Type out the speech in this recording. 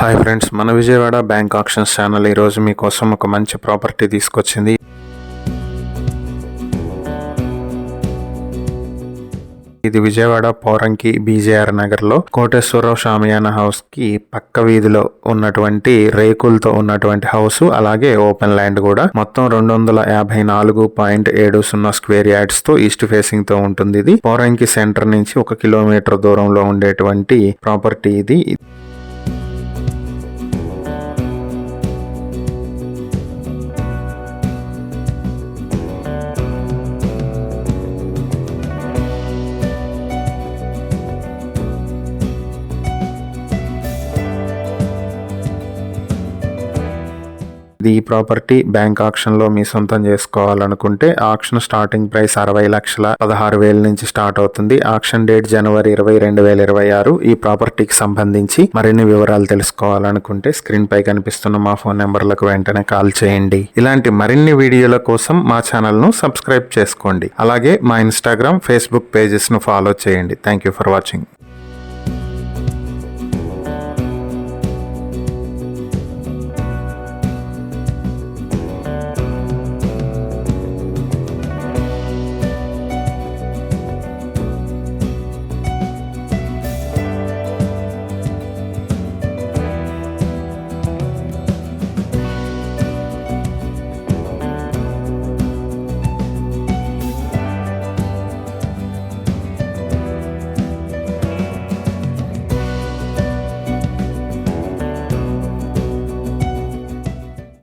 Hi friends, మన Vijayawada bank actions channel ఈరోజు మీకోసం ఒక మంచి ప్రాపర్టీ తీసుకొచ్చింది. ఇది విజయవాడ పోరంకి బీజేఆర్ నగర్లో కోటేశ్వరరావు షామియానా హౌస్ కి పక్క వీధిలో ఉన్నటువంటి రేకులతో ఉన్నటువంటి హౌస్, అలాగే ఓపెన్ ల్యాండ్ కూడా. మొత్తం 254.70 స్క్వేర్ యార్డ్స్ తో ఈస్ట్ ఫేసింగ్ తో ఉంటుంది. ఇది పోరంకి సెంటర్ నుంచి 1 కిలోమీటర్ దూరంలో ఉండేటువంటి ప్రాపర్టీ ఇది. ఈ ప్రాపర్టీ బ్యాంక్ ఆక్షన్ లో మీ సొంతం చేసుకోవాలనుకుంటే ఆక్షన్ స్టార్టింగ్ ప్రైస్ 60,16,000 నుంచి స్టార్ట్ అవుతుంది. ఆక్షన్ డేట్ జనవరి 20, 2026. ఈ ప్రాపర్టీకి సంబంధించి మరిన్ని వివరాలు తెలుసుకోవాలనుకుంటే స్క్రీన్ పై కనిపిస్తున్న మా ఫోన్ నెంబర్లకు వెంటనే కాల్ చేయండి. ఇలాంటి మరిన్ని వీడియోల కోసం మా ఛానల్ ను సబ్స్క్రైబ్ చేసుకోండి. అలాగే మా ఇన్స్టాగ్రామ్, ఫేస్బుక్ పేజెస్ ను ఫాలో చేయండి. Thank you for watching.